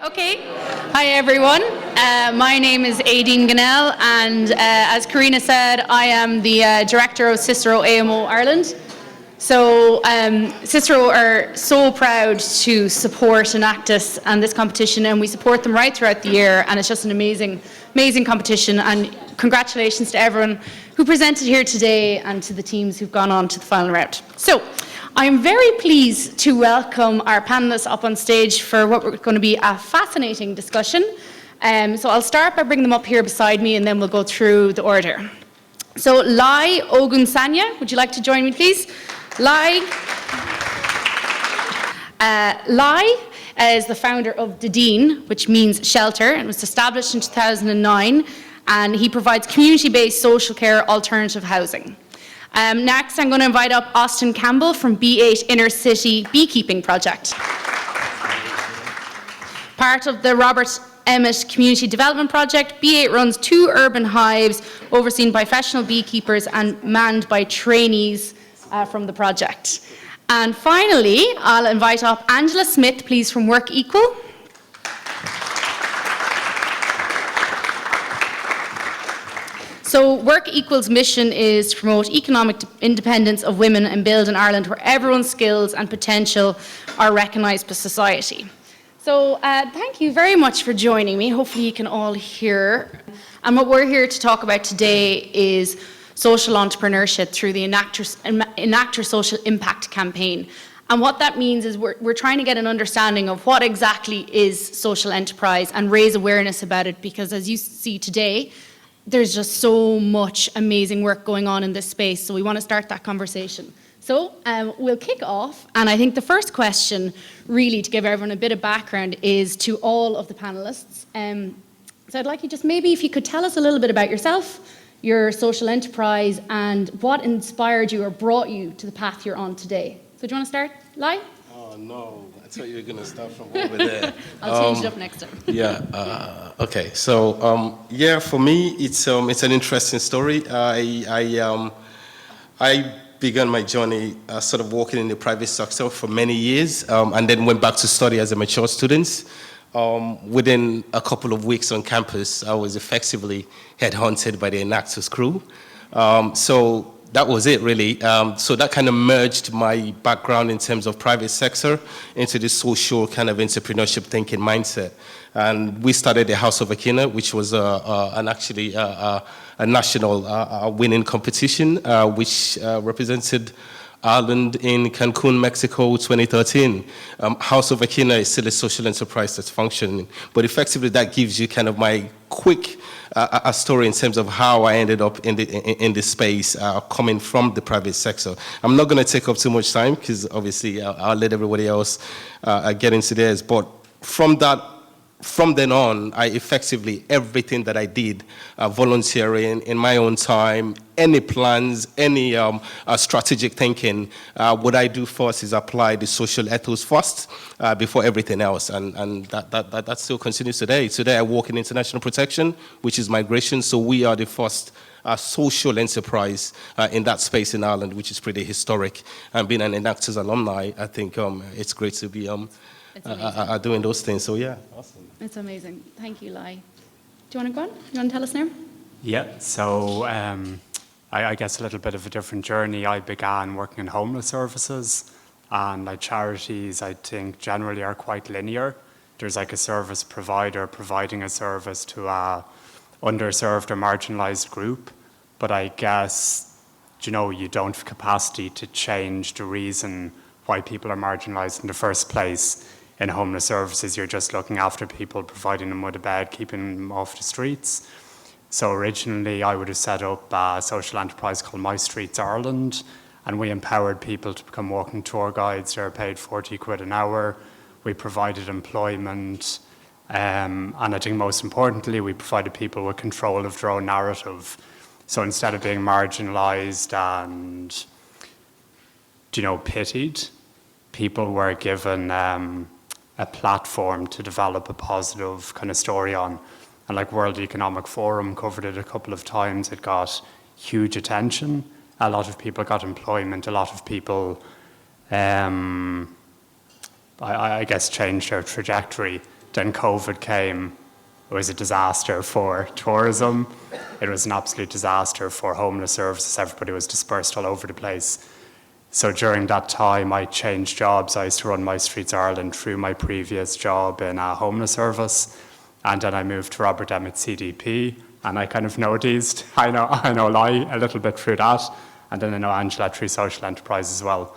Okay. Hi, everyone. My name is Aideen Gannell, and as Karina said, I am the director of Cicero AMO Ireland. So Cicero are so proud to support Enactus and this competition, and we support them right throughout the year, and it's just an amazing, amazing competition, and congratulations to everyone who presented here today and to the teams who've gone on to the final round. So I'm very pleased to welcome our panellists up on stage for what we're going to be a fascinating discussion. So I'll start by bringing them up here beside me, and then we'll go through the order. So Lai Ogunsanya, would you like to join me, please? Lai is the founder of Dadeen, which means shelter, and was established in 2009, and he provides community-based social care alternative housing. Next, I'm going to invite up Austin Campbell from B8 Inner City Beekeeping Project. Part of the Robert Emmett Community Development Project, B8 runs 2 urban hives overseen by professional beekeepers and manned by trainees from the project. And finally, I'll invite up Angela Smith, please, from Work Equal. So Work Equal's mission is to promote economic independence of women and build an Ireland where everyone's skills and potential are recognised by society. So thank you very much for joining me. Hopefully you can all hear. And what we're here to talk about today is social entrepreneurship through the Enactor Social Impact campaign. And what that means is we're trying to get an understanding of what exactly is social enterprise and raise awareness about it, because as you see today, there's just so much amazing work going on in this space, so we want to start that conversation. So we'll kick off, and I think the first question, really to give everyone a bit of background, is to all of the panellists. So I'd like you just maybe if you could tell us a little bit about yourself, your social enterprise, and what inspired you or brought you to the path you're on today. So do you want to start, Lai? Oh no, I thought you were going to start from over there. I'll change it up next time. Yeah. Okay. So yeah, for me, it's an interesting story. I began my journey sort of working in the private sector for many years, and then went back to study as a mature student. Within a couple of weeks on campus, I was effectively headhunted by the Enactus crew. So that was it, really. So that kind of merged my background in terms of private sector into this social kind of entrepreneurship thinking mindset. And we started the House of Akina, which was a national winning competition, which represented Ireland in Cancun, Mexico, 2013. House of Akina is still a social enterprise that's functioning. But effectively, that gives you kind of my quick a story in terms of how I ended up in this space, coming from the private sector. I'm not going to take up too much time because obviously I'll let everybody else get into theirs. But from then on, I effectively, everything that I did, volunteering in my own time, any plans, any strategic thinking, what I do first is apply the social ethos first before everything else. And that still continues today. Today I work in international protection, which is migration. So we are the first social enterprise in that space in Ireland, which is pretty historic. And being an Enactus alumni, I think it's great to be doing those things. So yeah, awesome. It's amazing. Thank you, Lai. Do you want to go on? Do you want to tell us now? Yeah, so I guess a little bit of a different journey. I began working in homeless services, and like charities, I think generally are quite linear. There's like a service provider providing a service to a underserved or marginalized group, but I guess, you don't have capacity to change the reason why people are marginalized in the first place. In homeless services, you're just looking after people, providing them with a bed, keeping them off the streets. So originally, I would have set up a social enterprise called My Streets Ireland, and we empowered people to become walking tour guides. They're paid 40 quid an hour. We provided employment, and I think most importantly, we provided people with control of their own narrative. So instead of being marginalized and, pitied, people were given a platform to develop a positive kind of story on. And like World Economic Forum covered it a couple of times. It got huge attention. A lot of people got employment. A lot of people, I guess, changed their trajectory Then COVID came. It was a disaster for tourism. It was an absolute disaster for homeless services. Everybody was dispersed all over the place. So during that time, I changed jobs. I used to run My Streets Ireland through my previous job in a homeless service. And then I moved to Robert Emmet CDP. And I kind of noticed, I know Lai a little bit through that. And then I know Angela through social enterprise as well.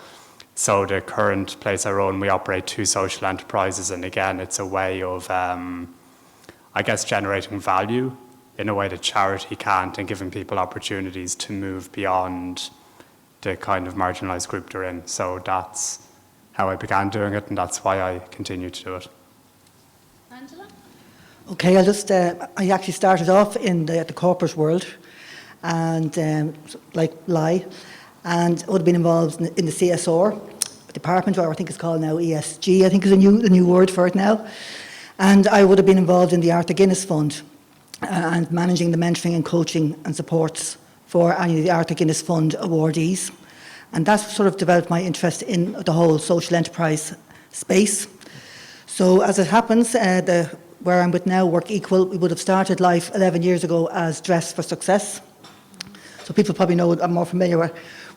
So the current place I run, we operate 2 social enterprises. And again, it's a way of, I guess, generating value in a way that charity can't, and giving people opportunities to move beyond the kind of marginalised group they're in. So that's how I began doing it, and that's why I continue to do it. Angela? Okay, I actually started off in the corporate world, and like Lai, and would have been involved in the CSR department, or I think it's called now ESG, I think is a new word for it now. And I would have been involved in the Arthur Guinness Fund and managing the mentoring and coaching and supports for any of the Arthur Guinness Fund awardees. And that sort of developed my interest in the whole social enterprise space. So as it happens, where I'm with now, Work Equal, we would have started life 11 years ago as Dress for Success. So people probably know I'm more familiar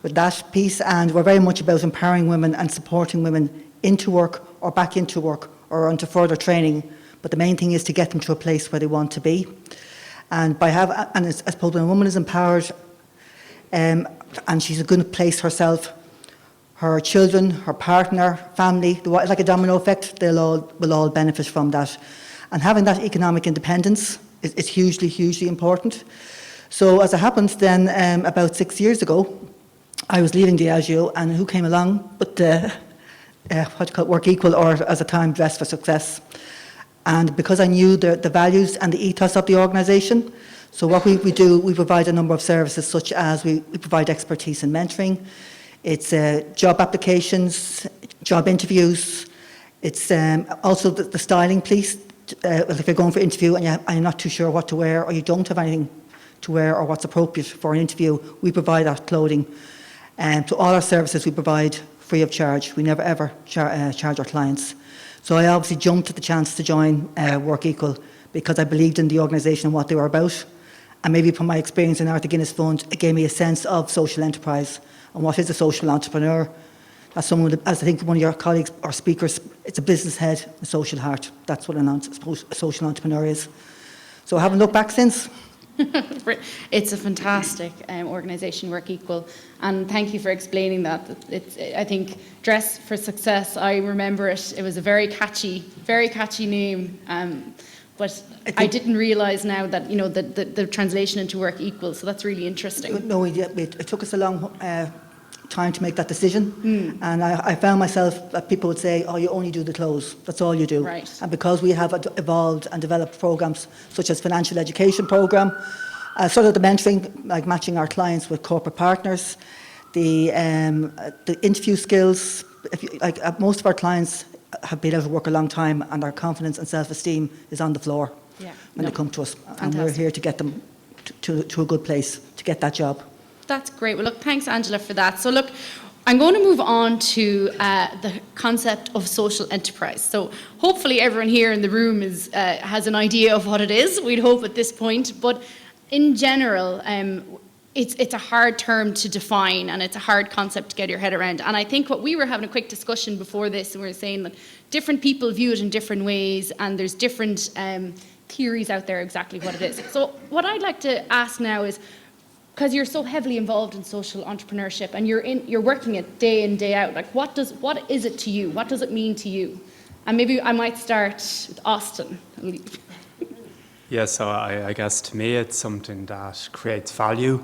with that piece, and we're very much about empowering women and supporting women into work or back into work or onto further training. But the main thing is to get them to a place where they want to be. And I suppose when a woman is empowered and she's in a good place herself, her children, her partner, family, it's like a domino effect, will all benefit from that. And having that economic independence is hugely, hugely important. So as it happens then, about 6 years ago, I was leaving Diageo, and who came along but Work Equal, or as a time, Dress for Success. And because I knew the values and the ethos of the organisation, so what we do, we provide a number of services, such as we provide expertise in mentoring, it's job applications, job interviews, it's also the styling piece. If you're going for an interview and you're not too sure what to wear, or you don't have anything to wear or what's appropriate for an interview, we provide that clothing. To all our services we provide free of charge. We never ever charge our clients. So I obviously jumped at the chance to join Work Equal because I believed in the organisation and what they were about. And maybe from my experience in Arthur Guinness Fund, it gave me a sense of social enterprise and what is a social entrepreneur. As I think one of your colleagues or speakers, it's a business head, a social heart. That's what a social entrepreneur is. So I haven't looked back since. It's a fantastic organisation, Work Equal, and thank you for explaining that. I think Dress for Success, I remember it. It was a very catchy name, but I didn't realise now that the translation into Work Equal. So that's really interesting. No, it took us a long time to make that decision, and I found myself that people would say, "Oh, you only do the clothes. That's all you do." Right. And because we have evolved and developed programs such as financial education program, sort of the mentoring, like matching our clients with corporate partners, the interview skills. Most of our clients have been out of work a long time, and their confidence and self-esteem is on the floor when they come to us, and we're here to get them to a good place to get that job. That's great. Well, look, thanks, Angela, for that. So, look, I'm going to move on to the concept of social enterprise. So, hopefully, everyone here in the room has an idea of what it is. We'd hope at this point, but in general, it's a hard term to define, and it's a hard concept to get your head around. And I think what we were having a quick discussion before this, and we were saying that different people view it in different ways, and there's different theories out there exactly what it is. So, what I'd like to ask now is, because you're so heavily involved in social entrepreneurship and you're working it day in, day out, like what is it to you? What does it mean to you? And maybe I might start with Austin. Yeah, so I guess to me it's something that creates value.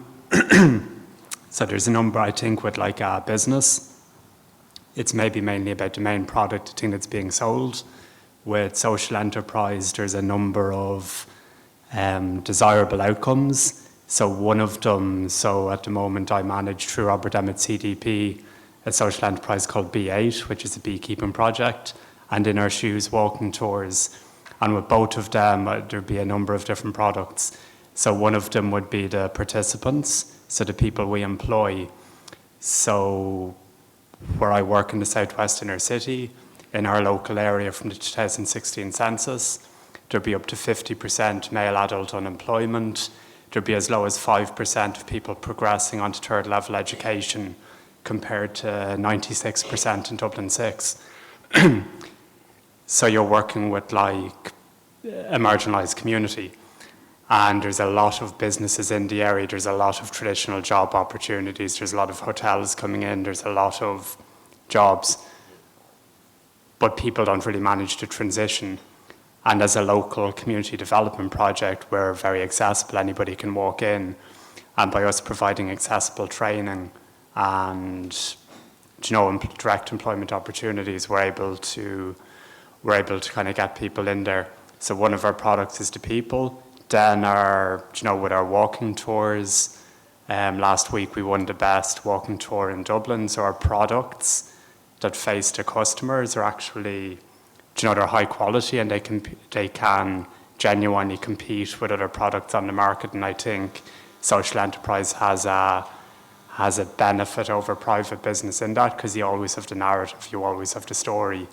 So there's a number, I think, with like a business. It's maybe mainly about the main product, the thing that's being sold. With social enterprise, there's a number of desirable outcomes. So one of them, so at the moment I manage through Robert Emmet CDP a social enterprise called B8, which is a beekeeping project, and in our shoes walking tours. And with both of them, there'd be a number of different products. So one of them would be the participants, so the people we employ. So where I work in the southwest inner city, in our local area from the 2016 census. There'd be up to 50% male adult unemployment. There'd be as low as 5% of people progressing onto third level education compared to 96% in Dublin 6. So you're working with like a marginalised community. And there's a lot of businesses in the area. There's a lot of traditional job opportunities. There's a lot of hotels coming in. There's a lot of jobs. But people don't really manage to transition. And as a local community development project, we're very accessible. Anybody can walk in. And by us providing accessible training and direct employment opportunities, we're able to kind of get people in there. So one of our products is the people. Then with our walking tours, last week we won the best walking tour in Dublin. So our products that face the customers are actually, they're high quality, and they can genuinely compete with other products on the market. And I think social enterprise has a benefit over private business in that, because you always have the narrative, you always have the story.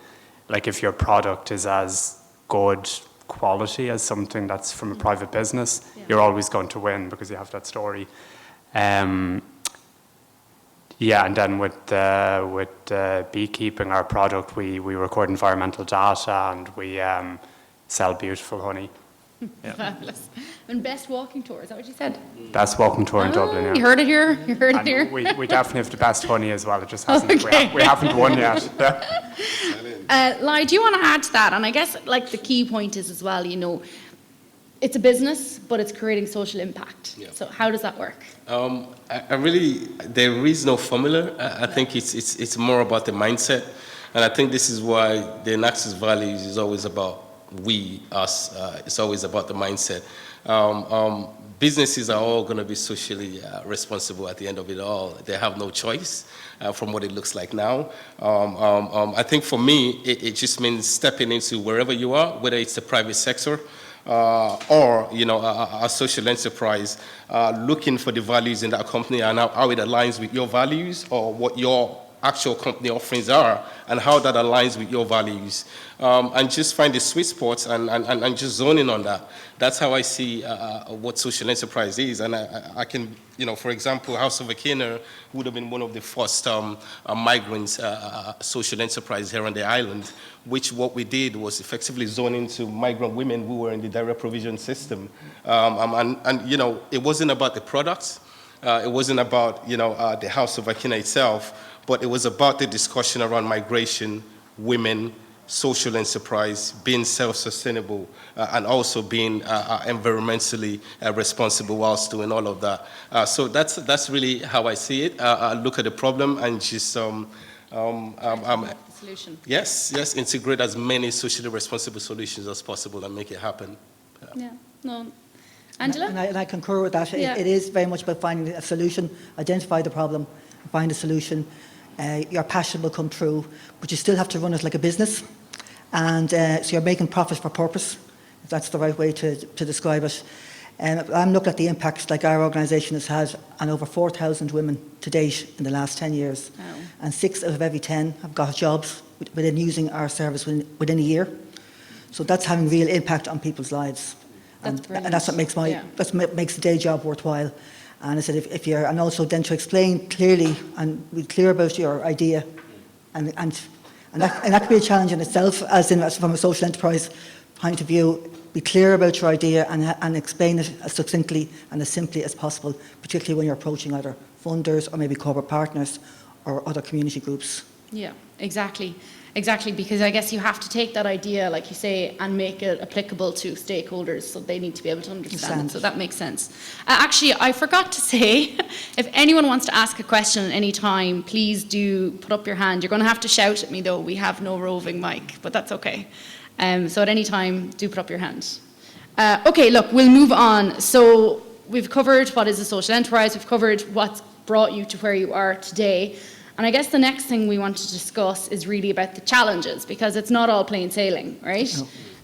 Like if your product is as good quality as something that's from a private business, you're always going to win because you have that story. And then with beekeeping, our product, we record environmental data, and we sell beautiful honey. Yeah. Fabulous. And best walking tour, is that what you said? Best walking tour in Dublin, yeah. You heard it here? You heard it And here? we definitely have the best honey as well. It just hasn't, Okay. we haven't won yet. Lai, do you want to add to that? And I guess like the key point is as well, it's a business, but it's creating social impact. Yeah. So how does that work? There is no formula. I think it's more about the mindset. And I think this is why the Naxos values is always about we, us. It's always about the mindset. Businesses are all going to be socially responsible at the end of it all. They have no choice from what it looks like now. I think for me, it just means stepping into wherever you are, whether it's the private sector or a social enterprise, looking for the values in that company and how it aligns with your values or what your actual company offerings are and how that aligns with your values, and just find the sweet spots and just zoning on that. That's how I see what social enterprise is. And I can, for example, House of Akina would have been one of the first migrant social enterprise here on the island, which what we did was effectively zoning to migrant women who were in the direct provision system. It wasn't about the products. It wasn't about, the House of Akina itself, but it was about the discussion around migration, women, social enterprise, being self-sustainable, and also being environmentally responsible whilst doing all of that. So that's really how I see it. I look at the problem and just Solution. Yes, integrate as many socially responsible solutions as possible and make it happen. Yeah. No. Angela? And I concur with that. Yeah. It is very much about finding a solution, identify the problem, find a solution. Your passion will come through, but you still have to run it like a business. And so you're making profit for purpose, if that's the right way to describe it. I'm looking at the impacts like our organisation has had on over 4,000 women to date in the last 10 years. Wow. And 6 out of every 10 have got jobs within using our service within a year. So that's having real impact on people's lives. That's And brilliant. that's what makes Yeah. that's what makes the day job worthwhile. And I said, if you're, and also then to explain clearly and be clear about your idea, and that could be a challenge in itself, as from a social enterprise point of view. Be clear about your idea and explain it as succinctly and as simply as possible, particularly when you're approaching either funders or maybe corporate partners or other community groups. Yeah, exactly, because I guess you have to take that idea, like you say, and make it applicable to stakeholders, so they need to be able to understand it, so that makes sense. Actually, I forgot to say, if anyone wants to ask a question at any time, please do put up your hand. You're going to have to shout at me, though. We have no roving mic, but that's okay. So at any time, do put up your hand. Okay, look, we'll move on. So we've covered what is a social enterprise, we've covered what's brought you to where you are today. And I guess the next thing we want to discuss is really about the challenges, because it's not all plain sailing, right?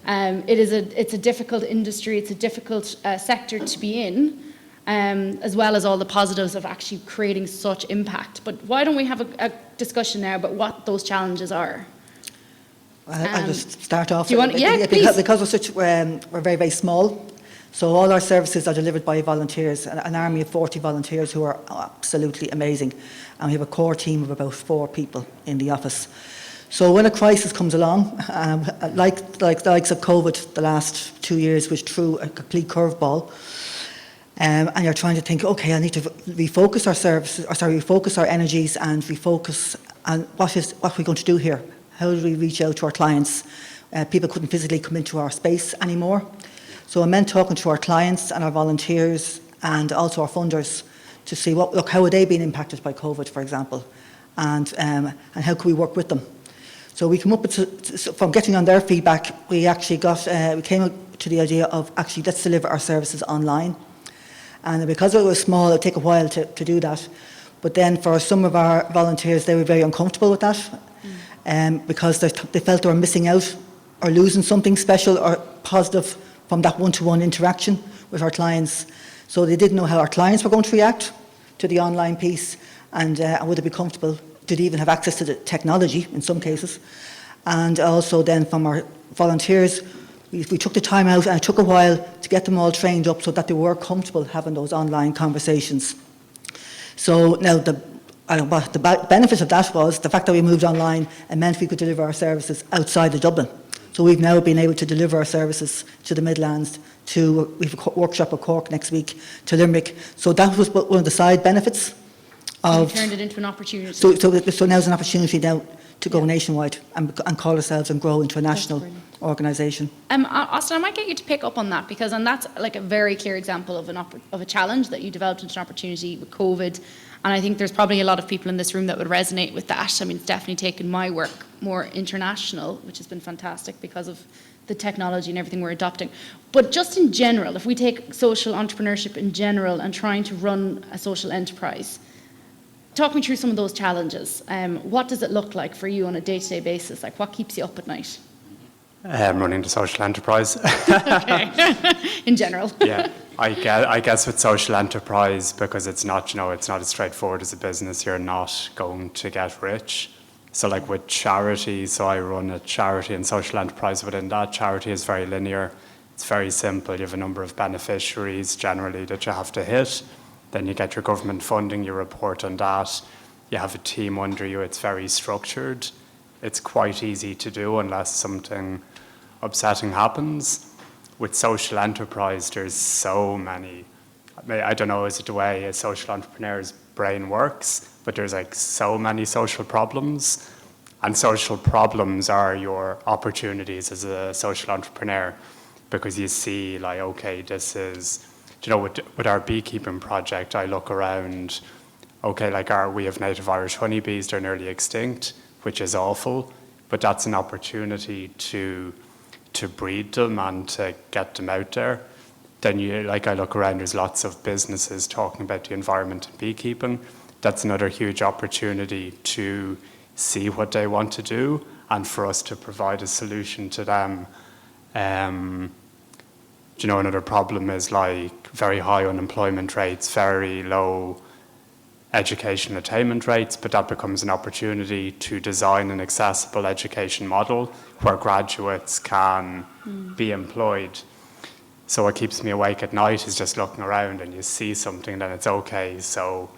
No. It's a difficult industry, it's a difficult sector to be in, as well as all the positives of actually creating such impact. But why don't we have a discussion now about what those challenges are? I'll just start off. Do you want? Yeah, because, please. because we're very, very small. So all our services are delivered by volunteers, an army of 40 volunteers who are absolutely amazing. And we have a core team of about 4 people in the office. So when a crisis comes along, like the likes of COVID the last 2 years, which threw a complete curveball, and you're trying to think, okay, I need to refocus our services, refocus our energies and refocus on what we're going to do here. How do we reach out to our clients? People couldn't physically come into our space anymore. So it meant talking to our clients and our volunteers and also our funders to see how are they being impacted by COVID, for example, and how can we work with them. So we came up with, from getting on their feedback, we actually we came up to the idea of actually let's deliver our services online. And because it was small, it'd take a while to do that. But then for some of our volunteers, they were very uncomfortable with that because they felt they were missing out or losing something special or positive from that one-to-one interaction with our clients. So they didn't know how our clients were going to react to the online piece and would they be comfortable, did they even have access to the technology in some cases. And also then from our volunteers, we took the time out and it took a while to get them all trained up so that they were comfortable having those online conversations. So now the benefit of that was the fact that we moved online and meant we could deliver our services outside of Dublin. So we've now been able to deliver our services to the Midlands, we have a workshop at Cork next week, to Limerick. So that was one of the side benefits. You turned it into an opportunity. So now's an opportunity now to go nationwide and call ourselves and grow into a national organisation. Austin, I might get you to pick up on that and that's like a very clear example of a challenge that you developed into an opportunity with COVID. And I think there's probably a lot of people in this room that would resonate with that. I mean, it's definitely taken my work more international, which has been fantastic because of the technology and everything we're adopting. But just in general, if we take social entrepreneurship in general and trying to run a social enterprise, talk me through some of those challenges. What does it look like for you on a day-to-day basis? Like, what keeps you up at night? Running the social enterprise. Okay. In general. Yeah, I guess with social enterprise, because it's not as straightforward as a business, you're not going to get rich. So like with charity, so I run a charity and social enterprise within that. Charity is very linear. It's very simple. You have a number of beneficiaries generally that you have to hit. Then you get your government funding, you report on that. You have a team under you. It's very structured. It's quite easy to do unless something upsetting happens. With social enterprise, there's so many. I don't know, is it the way a social entrepreneur's brain works? But there's like so many social problems. And social problems are your opportunities as a social entrepreneur because you see like, okay, this is, with our beekeeping project, I look around, okay, like we have native Irish honeybees, they're nearly extinct, which is awful, but that's an opportunity to breed them and to get them out there. Then I look around, there's lots of businesses talking about the environment and beekeeping. That's another huge opportunity to see what they want to do and for us to provide a solution to them. Another problem is like very high unemployment rates, very low education attainment rates, but that becomes an opportunity to design an accessible education model where graduates can be employed. So what keeps me awake at night is just looking around and you see something, then it's okay. So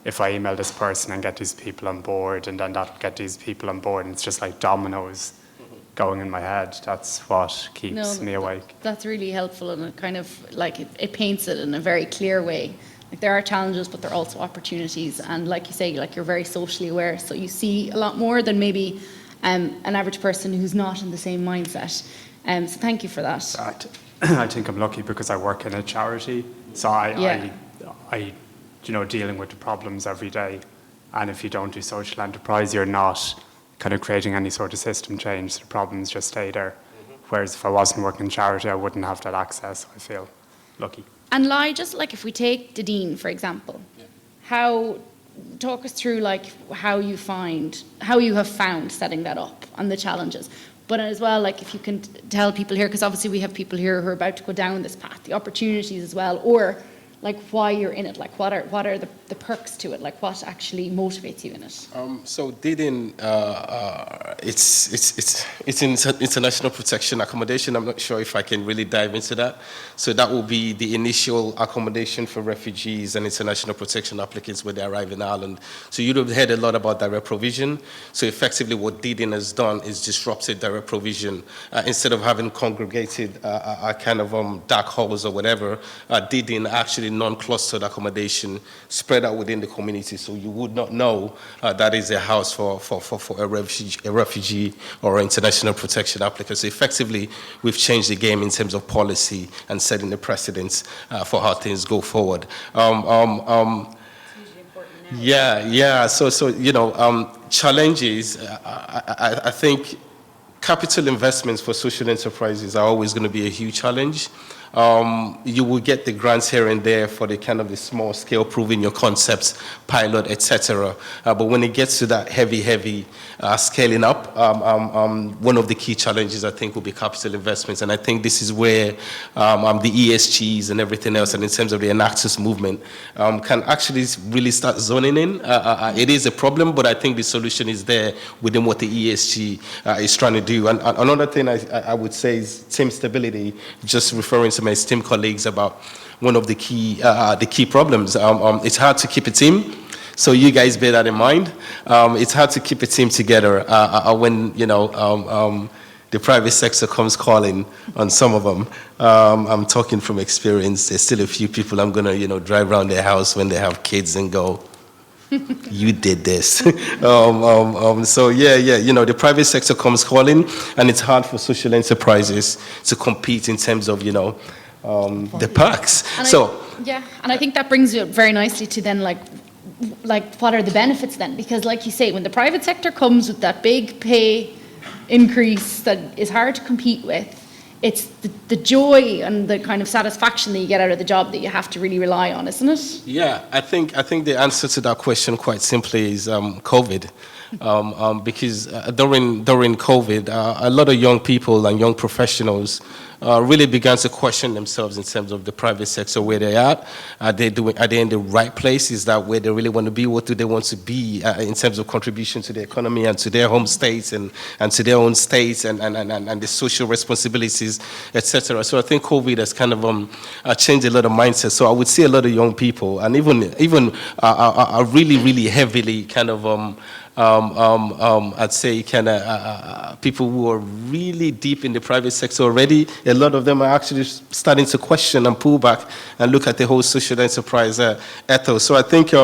if I email this person and get these people on board, and then that'll get these people on board, and it's just like dominoes going in my head. That's what keeps me awake. That's really helpful, and it kind of like it paints it in a very clear way. Like there are challenges, but there are also opportunities. And like you say, like you're very socially aware, so you see a lot more than maybe an average person who's not in the same mindset. So thank you for that. I think I'm lucky because I work in a charity, so I dealing with the problems every day. And if you don't do social enterprise, you're not kind of creating any sort of system change. The problems just stay there. Whereas if I wasn't working in charity, I wouldn't have that access. I feel lucky. And Lai, just like if we take Dadeen, for example, talk us through like how you have found setting that up and the challenges. But as well, like if you can tell people here, because obviously we have people here who are about to go down this path, the opportunities as well, or like why you're in it? Like what are the perks to it? Like what actually motivates you in it? So Didin, it's international protection accommodation. I'm not sure if I can really dive into that. So that will be the initial accommodation for refugees and international protection applicants when they arrive in Ireland. So you'd have heard a lot about direct provision. So effectively what Didin has done is disrupted direct provision. Instead of having congregated kind of dark halls or whatever, Didin actually non-clustered accommodation spread out within the community. So you would not know that is a house for a refugee or international protection applicant. So effectively, we've changed the game in terms of policy and setting the precedents for how things go forward. Yeah. So challenges. I think capital investments for social enterprises are always going to be a huge challenge. You will get the grants here and there for the kind of the small scale, proving your concepts, pilot, etc. But when it gets to that heavy scaling up, one of the key challenges I think will be capital investments. And I think this is where the ESGs and everything else, and in terms of the Enactus movement, can actually really start zoning in. It is a problem, but I think the solution is there within what the ESG is trying to do. And another thing I would say is team stability, just referring to my esteemed colleagues about one of the key problems. It's hard to keep a team, so you guys bear that in mind. It's hard to keep a team together when the private sector comes calling on some of them. I'm talking from experience. There's still a few people I'm gonna drive around their house when they have kids and go, you did this. So the private sector comes calling, and it's hard for social enterprises to compete in terms of the perks. And I think that brings you very nicely to then like what are the benefits then? Because like you say, when the private sector comes with that big pay increase that is hard to compete with, it's the joy and the kind of satisfaction that you get out of the job that you have to really rely on, isn't it? Yeah, I think the answer to that question quite simply is COVID. Because during COVID, a lot of young people and young professionals really began to question themselves in terms of the private sector, where they're at. Are they in the right place? Is that where they really want to be? What do they want to be in terms of contribution to the economy and to their home states and to their own states and the social responsibilities, etc. So I think COVID has kind of changed a lot of mindsets. So I would see a lot of young people and even are really heavily kind of I'd say kind of people who are really deep in the private sector already. A lot of them are actually starting to question and pull back and look at the whole social enterprise ethos. So I think,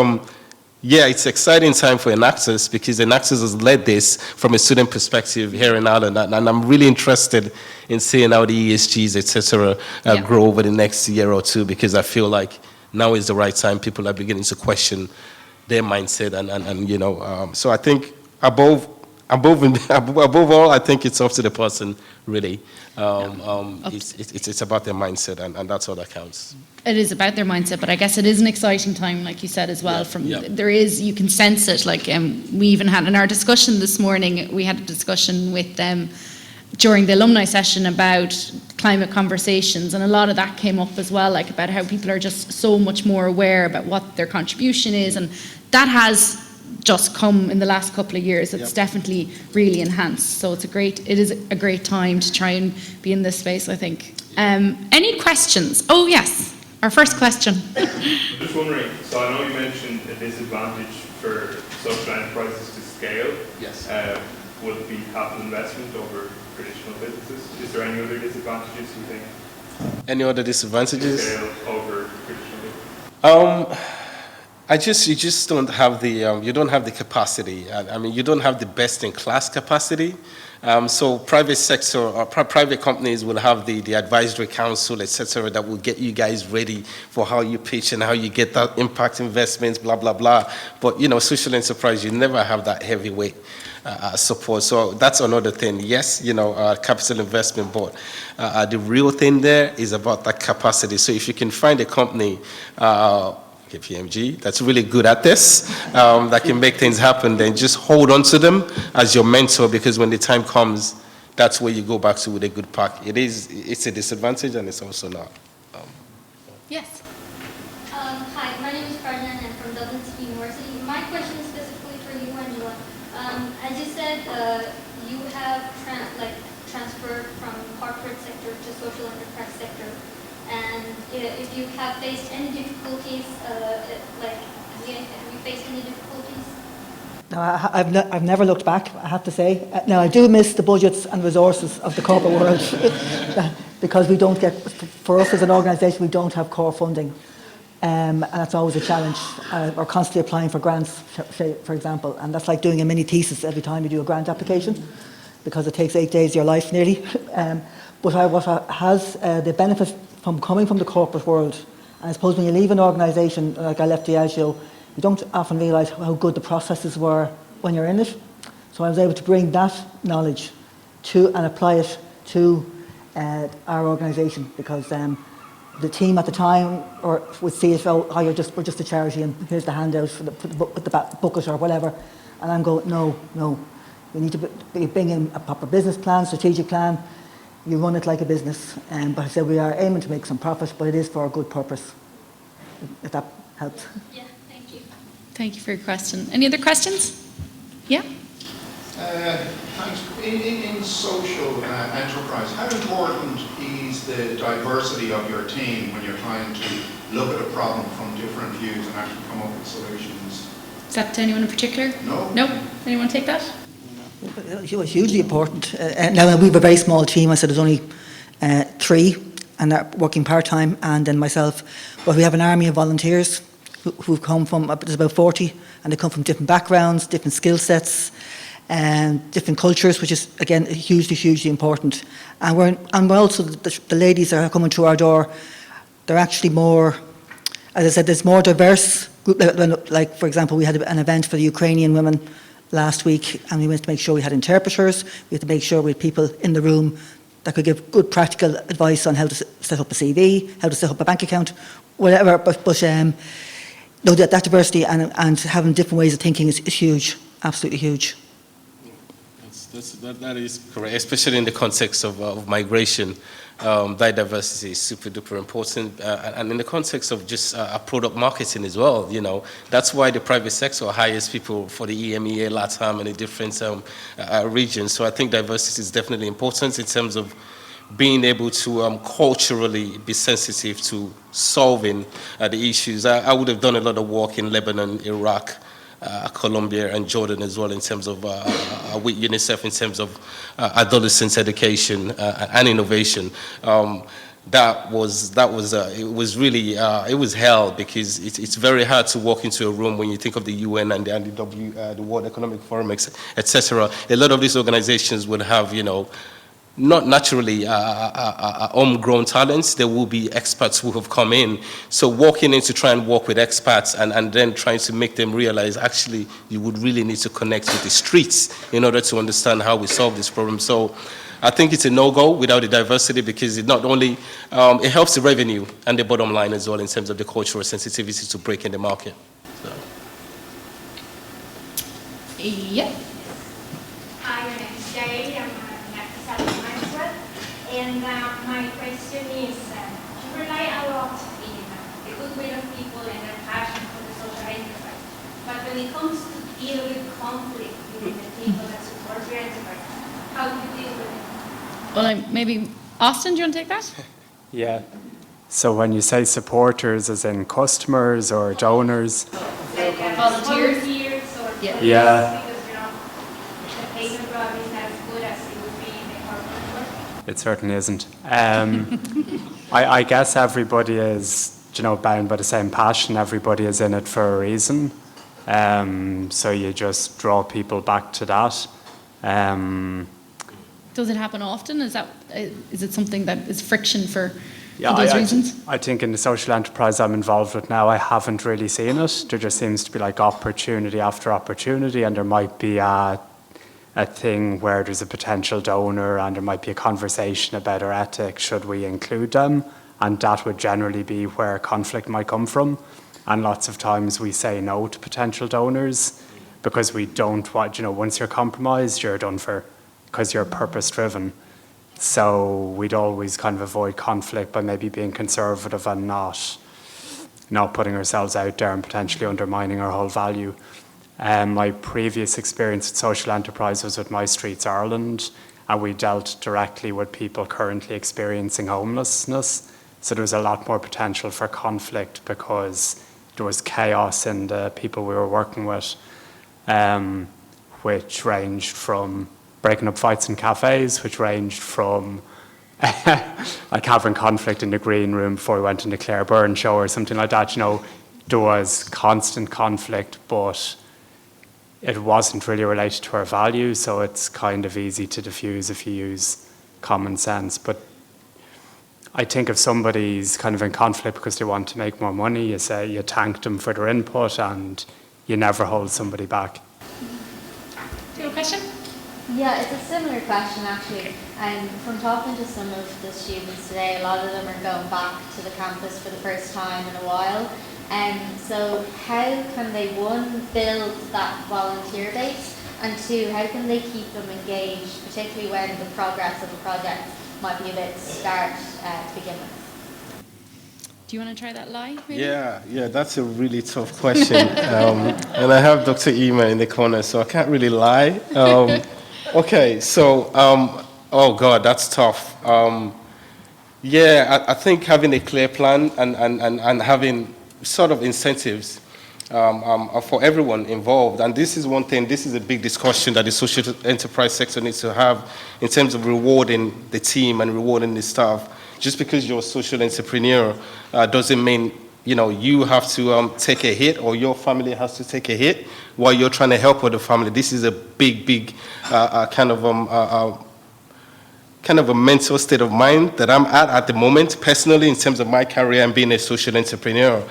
it's an exciting time for Enactus, because Enactus has led this from a student perspective here in Ireland, and I'm really interested in seeing how the ESGs, etc., grow over the next year or two, because I feel like now is the right time. People are beginning to question their mindset, and so I think above all, I think it's up to the person really. It's about their mindset, and that's all that counts. It is about their mindset, but I guess it is an exciting time, like you said as well. You can sense it. Like we even had in our discussion this morning, we had a discussion with them during the alumni session about climate conversations, and a lot of that came up as well, like about how people are just so much more aware about what their contribution is, and that has just come in the last couple of years. It's definitely really enhanced. So it is a great time to try and be in this space, I think. Any questions? Oh yes, our first question. I'm just wondering, so I know you mentioned a disadvantage for social enterprises to scale. Yes. Would it be capital investment over traditional businesses? Is there any other disadvantages you think? Any other disadvantages? Scale over traditional business? You just don't have the capacity. I mean, you don't have the best in class capacity. So private sector or private companies will have the advisory council, etc., that will get you guys ready for how you pitch and how you get that impact investments, blah blah blah. But social enterprise, you never have that heavyweight support. So that's another thing. Yes, capital investment, but the real thing there is about that capacity. So if you can find a company, KPMG, that's really good at this, that can make things happen, then just hold on to them as your mentor, because when the time comes, that's where you go back to with a good pack. It's a disadvantage, and it's also not. Yes. Hi, my name is Ferdinand. I'm from Dublin City University. My question is specifically for you, Angela. As you said, you have transferred from corporate sector to social enterprise sector, and if you have faced any difficulties, have you faced any difficulties? No, I've never looked back, I have to say. Now, I do miss the budgets and resources of the corporate world because we don't get, for us as an organisation, we don't have core funding. And that's always a challenge. We're constantly applying for grants, for example, and that's like doing a mini thesis every time you do a grant application because it takes 8 days of your life nearly. But what has the benefit from coming from the corporate world, and I suppose when you leave an organisation, like I left Diageo, you don't often realise how good the processes were when you're in it. So I was able to bring that knowledge to and apply it to our organisation because the team at the time would see it, oh, we're just a charity and here's the handout for the bucket or whatever. And I'm going, no, we need to bring in a proper business plan, strategic plan. You run it like a business. But I said we are aiming to make some profit, but it is for a good purpose, if that helps. Yeah, thank you. Thank you for your question. Any other questions? Yeah? Thanks. In social enterprise, how important is the diversity of your team when you're trying to look at a problem from different views and actually come up with solutions? Is that to anyone in particular? No. No? Anyone take that? It was hugely important. Now, we have a very small team. I said there's only 3 and they're working part-time, and then myself. But we have an army of volunteers who've come from, there's about 40, and they come from different backgrounds, different skill sets, and different cultures, which is, again, hugely important. And we're also, the ladies that are coming through our door, they're actually more, as I said, there's more diverse group. Like, for example, we had an event for the Ukrainian women last week, and we went to make sure we had interpreters. We had to make sure we had people in the room that could give good practical advice on how to set up a CV, how to set up a bank account, whatever. But no, that diversity and having different ways of thinking is huge, absolutely huge. That is correct, especially in the context of migration. That diversity is super duper important, and in the context of just product marketing as well. You know, that's why the private sector hires people for the EMEA, LATAM, and the different regions. So I think diversity is definitely important in terms of being able to culturally be sensitive to solving the issues. I would have done a lot of work in Lebanon, Iraq, Colombia and Jordan as well in terms of with UNICEF in terms of adolescent education and innovation. It was hell because it's very hard to walk into a room when you think of the UN and the World Economic Forum, etc. A lot of these organizations would have, not naturally homegrown talents. There will be experts who have come in. So walking in to try and work with experts and then trying to make them realize actually you would really need to connect with the streets in order to understand how we solve this problem. So I think it's a no-go without the diversity because it not only, it helps the revenue and the bottom line as well in terms of the cultural sensitivity to break in the market. So. Yeah. Hi, my name is Jay. I'm and my question is, you rely a lot in the goodwill of people and their passion for the social enterprise. But when it comes to deal with conflict between the people that support your enterprise, how do you deal with it? Well, maybe Austin, do you want to take that? Yeah. So when you say supporters, as in customers or donors? Like volunteers or yeah. Because, the payment route is not as good as it would be in the corporate world. It certainly isn't. I guess everybody is, bound by the same passion. Everybody is in it for a reason. So you just draw people back to that. Does it happen often? Is it something that is friction for Yeah, those reasons? I think in the social enterprise I'm involved with now, I haven't really seen it. There just seems to be like opportunity after opportunity, and there might be a thing where there's a potential donor and there might be a conversation about our ethics, should we include them? And that would generally be where conflict might come from. And lots of times we say no to potential donors because we don't want, once you're compromised, you're done for, because you're purpose driven. So we'd always kind of avoid conflict by maybe being conservative and not not putting ourselves out there and potentially undermining our whole value. My previous experience at social enterprise was with My Streets Ireland, and we dealt directly with people currently experiencing homelessness. So there was a lot more potential for conflict because there was chaos in the people we were working with, which ranged from breaking up fights in cafes, which ranged from like having conflict in the green room before we went in the Claire Byrne show or something like that. There was constant conflict, but it wasn't really related to our values, so it's kind of easy to diffuse if you use common sense. But I think if somebody's kind of in conflict because they want to make more money, you thank them for their input and you never hold somebody back. Do you have a question? Yeah, it's a similar question actually. From talking to some of the students today, a lot of them are going back to the campus for the first time in a while. So how can they, one, build that volunteer base, and two, how can they keep them engaged, particularly when the progress of a project might be a bit scarce to begin with? Do you want to try that live? Maybe? Yeah, that's a really tough question. And I have Dr. Ema in the corner, so I can't really lie. Okay, so, oh God, that's tough. I think having a clear plan and having sort of incentives for everyone involved. And this is one thing, this is a big discussion that the social enterprise sector needs to have in terms of rewarding the team and rewarding the staff. Just because you're a social entrepreneur doesn't mean you have to take a hit, or your family has to take a hit while you're trying to help other family. This is a big kind of a mental state of mind that I'm at the moment, personally, in terms of my career and being a social entrepreneur.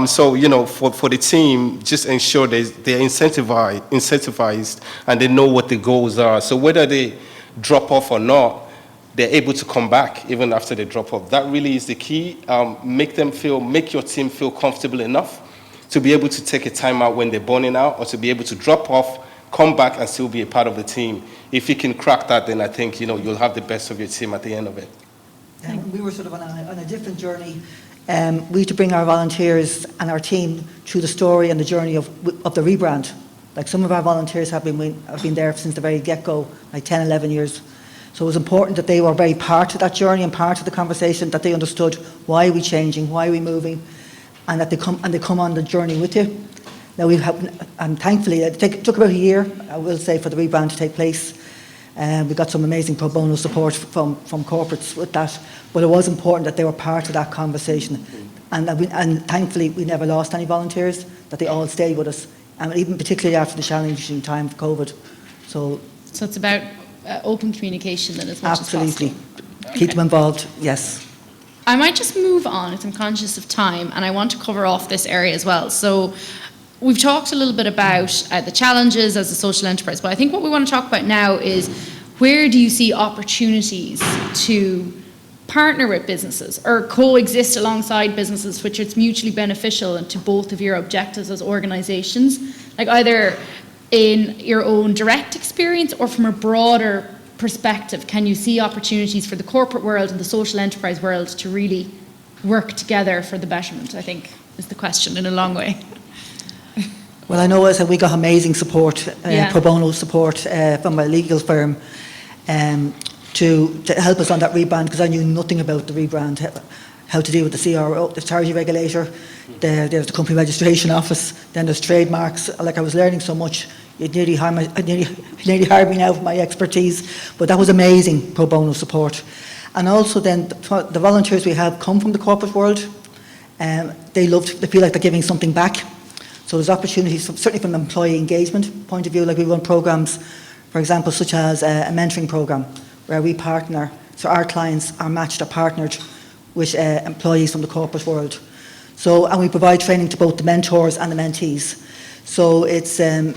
So, for the team, just ensure they're incentivized and they know what the goals are. So whether they drop off or not, they're able to come back even after they drop off. That really is the key. Make your team feel comfortable enough to be able to take a time out when they're burning out, or to be able to drop off, come back and still be a part of the team. If you can crack that, then I think you'll have the best of your team at the end of it. We were sort of on a different journey. We had to bring our volunteers and our team through the story and the journey of the rebrand. Like, some of our volunteers have been there since the very get-go, like 10, 11 years. So it was important that they were very part of that journey and part of the conversation, that they understood why we're changing, why we're moving, and that they come on the journey with you. Now and thankfully, it took about a year, I will say, for the rebrand to take place. We got some amazing pro bono support from corporates with that, but it was important that they were part of that conversation. And thankfully, we never lost any volunteers, that they all stayed with us, and even particularly after the challenging time of COVID. So it's about open communication then, as much absolutely. as possible. Keep them involved, yes. I might just move on, as I'm conscious of time, and I want to cover off this area as well. So we've talked a little bit about the challenges as a social enterprise, but I think what we want to talk about now is, where do you see opportunities to partner with businesses or coexist alongside businesses, which it's mutually beneficial and to both of your objectives as organisations, like either in your own direct experience or from a broader perspective? Can you see opportunities for the corporate world and the social enterprise world to really work together for the betterment, I think is the question in a long way. Well, I know as we got amazing support, pro bono support from a legal firm to help us on that rebrand, because I knew nothing about the rebrand, how to deal with the CRO, the charity regulator, there's the company registration office, then there's trademarks. Like, I was learning so much, it nearly hired me now for my expertise, but that was amazing pro bono support. And also then the volunteers we have come from the corporate world. They feel like they're giving something back. So there's opportunities, certainly from an employee engagement point of view. Like, we run programs, for example, such as a mentoring program, where we partner, so our clients are matched or partnered with employees from the corporate world. So, and we provide training to both the mentors and the mentees. So it's, and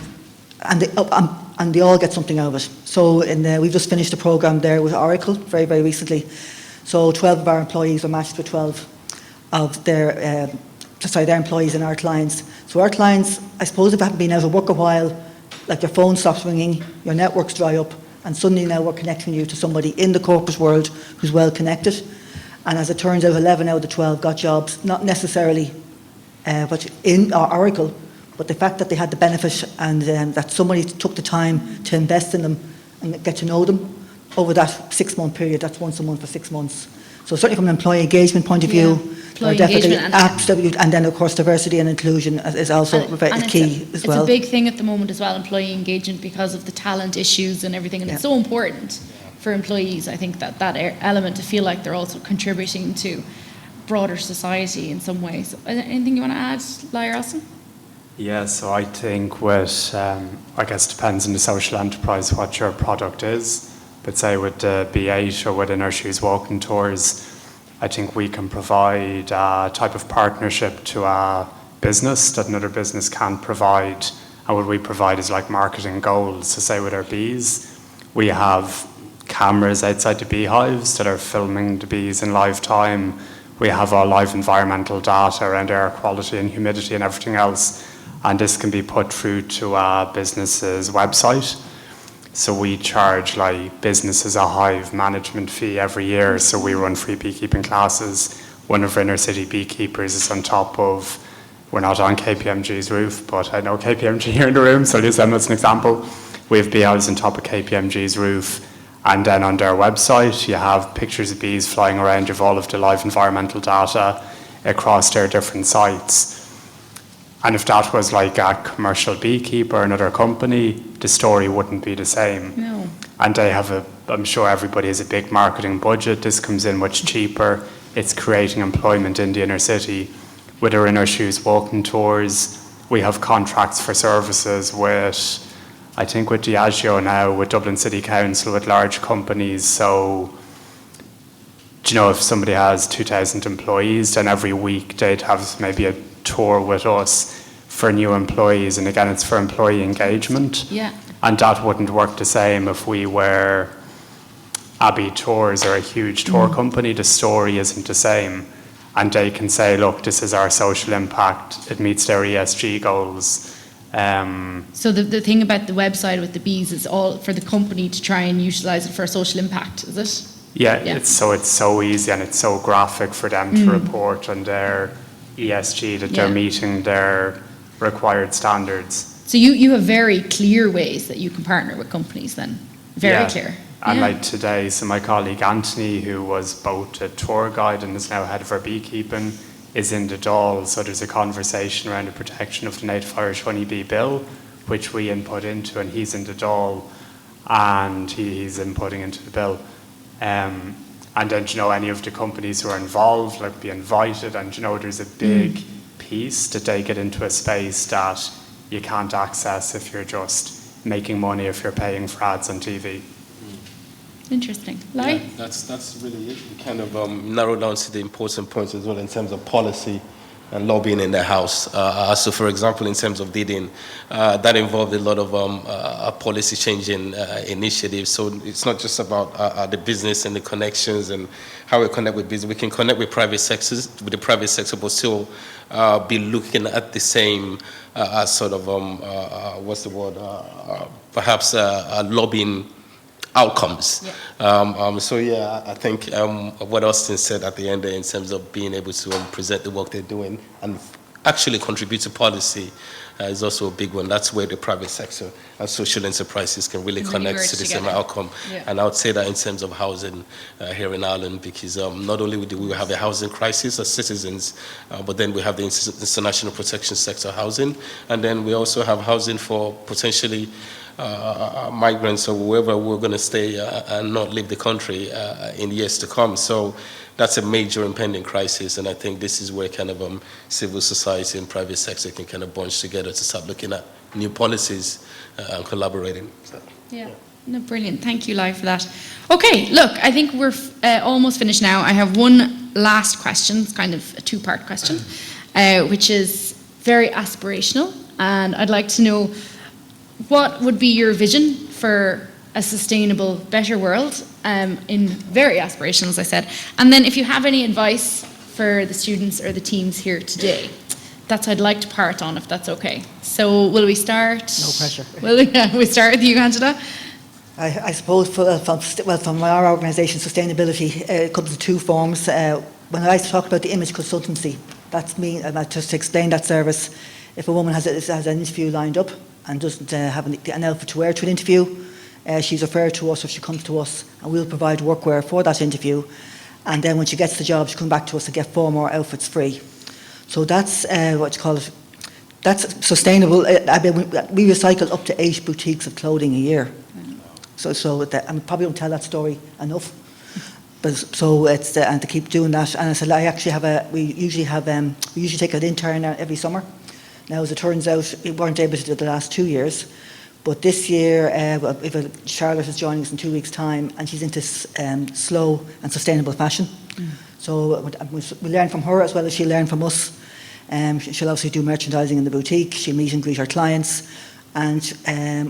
they all get something out of it. So we've just finished a program there with Oracle very, very recently. So 12 of our employees were matched with 12 of their employees and our clients. So our clients, I suppose, if they haven't been out of work a while, like, your phone stops ringing, your networks dry up, and suddenly now we're connecting you to somebody in the corporate world who's well connected. And as it turns out, 11 out of the 12 got jobs, not necessarily or Oracle, but the fact that they had the benefit and that somebody took the time to invest in them and get to know them over that 6-month period, that's once a month for 6 months. So certainly from an employee engagement point of view, Employee definitely, engagement absolutely, and then of course diversity and inclusion is also key as well. It's a big thing at the moment as well, employee engagement, because of the talent issues and everything, and it's so important for employees. I think that element to feel like they're also contributing to broader society in some ways. Anything you want to add, Lyra Austin? Yeah, so I think with, I guess it depends on the social enterprise what your product is. But say with the B8 or with In Our Shoes walking tours, I think we can provide a type of partnership to a business that another business can't provide. And what we provide is like marketing goals. So say with our bees, we have cameras outside the beehives that are filming the bees in live time. We have all live environmental data around air quality and humidity and everything else. And this can be put through to a business's website. So we charge like businesses a hive management fee every year. So we run free beekeeping classes. One of our inner city beekeepers is on top of, we're not on KPMG's roof, but I know KPMG here in the room, so I'll use them as an example. We have beehives on top of KPMG's roof. And then on their website, you have pictures of bees flying around. You have all of the live environmental data across their different sites. And if that was like a commercial beekeeper, another company, the story wouldn't be the same. No. And they have I'm sure everybody has a big marketing budget. This comes in much cheaper. It's creating employment in the inner city. With our In Our Shoes walking tours, we have contracts for services with, I think with Diageo now, with Dublin City Council, with large companies. So, you know, if somebody has 2,000 employees, then every week they'd have maybe a tour with us for new employees, and again, it's for employee engagement. Yeah. And that wouldn't work the same if we were Abbey Tours or a huge tour company. The story isn't the same, and they can say, look, this is our social impact, it meets their ESG goals. So the thing about the website with the bees is all for the company to try and utilise it for social impact, is it? Yeah. It's so easy and it's so graphic for them to report on their ESG, that they're meeting their required standards. So you have very clear ways that you can partner with companies then. Very clear. And like today, so my colleague Anthony, who was both a tour guide and is now head of our beekeeping, is in the Dáil. So there's a conversation around the protection of the native Irish honeybee bill, which we input into, and he's in the Dáil and he's inputting into the bill. And then, you know, any of the companies who are involved, like, be invited, and, you know, there's a big piece that they get into a space that you can't access if you're just making money, if you're paying for ads on TV. Interesting. Lai? Yeah, that's really it. We kind of narrow down to the important points as well in terms of policy and lobbying in the House. So, for example, in terms of bidding, that involved a lot of policy changing initiatives. So it's not just about the business and the connections and how we connect with business. We can connect with private sectors, with the private sector, but still be looking at the same sort of what's the word? Perhaps lobbying outcomes. So yeah, I think what Austin said at the end there in terms of being able to present the work they're doing and actually contribute to policy is also a big one. That's where the private sector and social enterprises can really connect to the same outcome. Yeah. And I would say that in terms of housing here in Ireland, because not only do we have a housing crisis as citizens, but then we have the international protection sector housing, and then we also have housing for potentially migrants or whoever we're going to stay and not leave the country in years to come. So that's a major impending crisis, and I think this is where kind of civil society and private sector can kind of bunch together to start looking at new policies and collaborating. So, yeah. No, brilliant. Thank you, Lai, for that. Okay, look, I think we're almost finished now. I have one last question. It's kind of a two-part question, which is very aspirational, and I'd like to know, what would be your vision for a sustainable, better world, in very aspirational, as I said? And then if you have any advice for the students or the teams here today, that's I'd like to part on, if that's okay. So will we start? No pressure. We start with you, Angela? I suppose from our organisation, sustainability comes in two forms. When I talk about the image consultancy, That's me. Just to explain that service, if a woman has an interview lined up and doesn't have an outfit to wear to an interview, she's referred to us, or she comes to us, and we'll provide workwear for that interview. And then when she gets the job, she comes back to us and get 4 more outfits free. So that's what you call it. That's sustainable. We recycle up to 8 boutiques of clothing a year. So I probably don't tell that story enough. But so it's and to keep doing that. And I said we usually take an intern every summer. Now, as it turns out, we weren't able to do it the last 2 years. But this year, Charlotte is joining us in 2 weeks' time, and she's into slow and sustainable fashion. So we learn from her as well as she'll learn from us. She'll obviously do merchandising in the boutique. She'll meet and greet her clients. And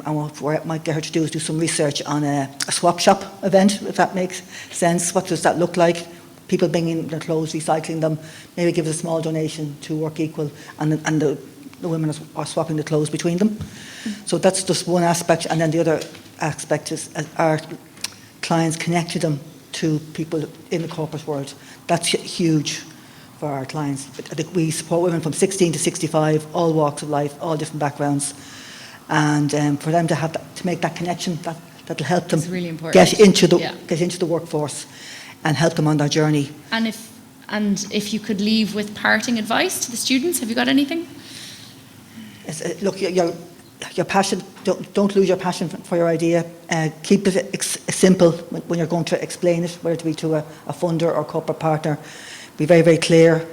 what I might get her to do is do some research on a swap shop event, if that makes sense. What does that look like? People bringing their clothes, recycling them, maybe give us a small donation to Work Equal, and the women are swapping the clothes between them. So that's just one aspect. And then the other aspect is our clients connecting them to people in the corporate world. That's huge for our clients. We support women from 16 to 65, all walks of life, all different backgrounds. And for them to make that connection, that'll help them really important. get into the workforce and help them on their journey. And if you could leave with parting advice to the students, have you got anything? Look, your passion. Don't lose your passion for your idea. Keep it simple when you're going to explain it, whether it be to a funder or corporate partner. Be very, very clear.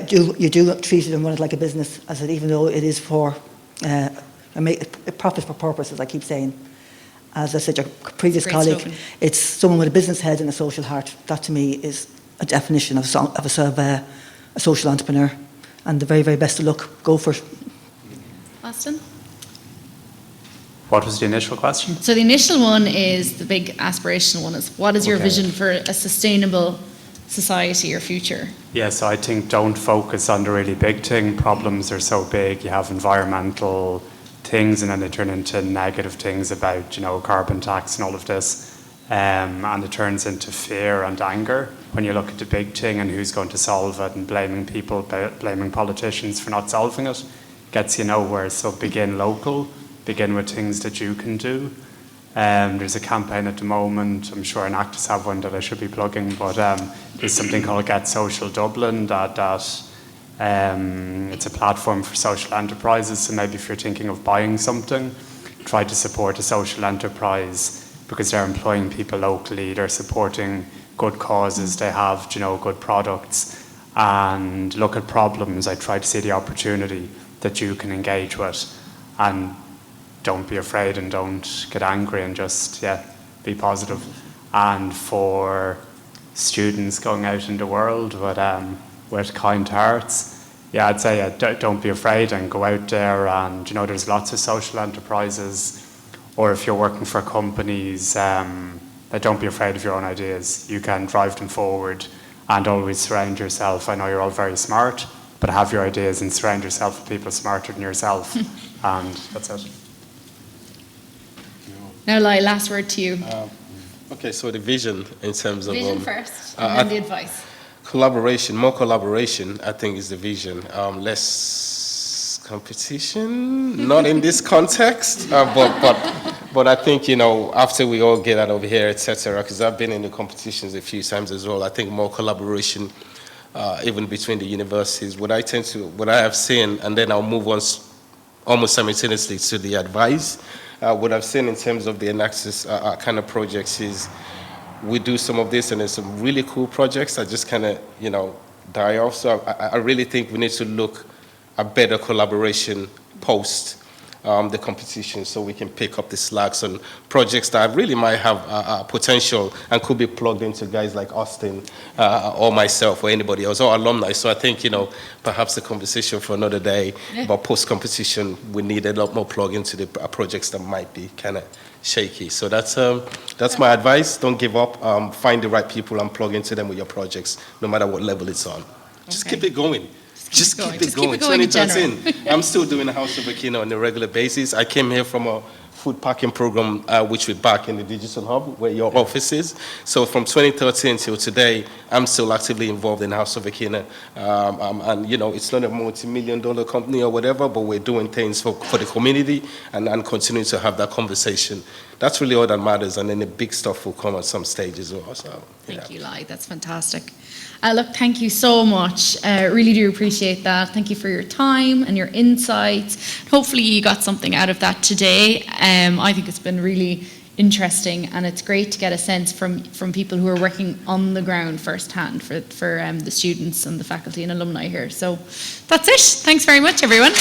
You do treat it and run it like a business, as even though it is for a profit for purpose, as I keep saying. As I said, your previous Great colleague, slogan. it's someone with a business head and a social heart. That to me is a definition of a social entrepreneur. And the very, very best of luck. Go for it. Austin? What was the initial question? So the initial one is the big aspirational one is what is your Okay. vision for a sustainable society or future? Yeah, so I think don't focus on the really big thing. Problems are so big. You have environmental things and then they turn into negative things about, carbon tax and all of this. And it turns into fear and anger when you look at the big thing and who's going to solve it, and blaming people, blaming politicians for not solving it gets you nowhere. So begin local, begin with things that you can do. There's a campaign at the moment, I'm sure an actors have one that I should be plugging, but there's something called Get Social Dublin that it's a platform for social enterprises. So maybe if you're thinking of buying something, try to support a social enterprise because they're employing people locally, they're supporting good causes, they have good products, and look at problems. I try to see the opportunity that you can engage with, and don't be afraid and don't get angry, and just be positive. And for students going out in the world with kind hearts, I'd say don't be afraid and go out there, and there's lots of social enterprises, or if you're working for companies, don't be afraid of your own ideas. You can drive them forward and always surround yourself. I know you're all very smart, but have your ideas and surround yourself with people smarter than yourself. And that's it. Now, Lai, last word to you. Okay, so the vision in terms of Vision first, and then the advice. Collaboration, more collaboration, I think, is the vision. Less competition, not in this context, but I think, after we all get out of here, etc., because I've been in the competitions a few times as well, I think more collaboration, even between the universities. What I have seen, and then I'll move on almost simultaneously to the advice. What I've seen in terms of the Anaxis kind of projects is we do some of this, and there's some really cool projects that just kind of, die off. So I really think we need to look at better collaboration post the competition, so we can pick up the slacks on projects that really might have potential and could be plugged into guys like Austin or myself or anybody else or alumni. So I think, perhaps the conversation for another day, but post-competition, we need a lot more plug into the projects that might be kind of shaky. So that's my advice. Don't give up. Find the right people and plug into them with your projects, no matter what level it's on. Just keep it going. Just keep it going. 2013. I'm still doing House of Aquino on a regular basis. I came here from food packing program, which we back in the Digital Hub, where your office is. So from 2013 till today, I'm still actively involved in House of Akina. And, you know, it's not a multi-million-dollar company or whatever, but we're doing things for the community and continuing to have that conversation. That's really all that matters, and then the big stuff will come at some stage as well. So, Thank you, Lai. That's fantastic. Look, thank you so much. Really do appreciate that. Thank you for your time and your insights. Hopefully you got something out of that today. I think it's been really interesting, and it's great to get a sense from people who are working on the ground firsthand for the students and the faculty and alumni here. So that's it. Thanks very much, everyone.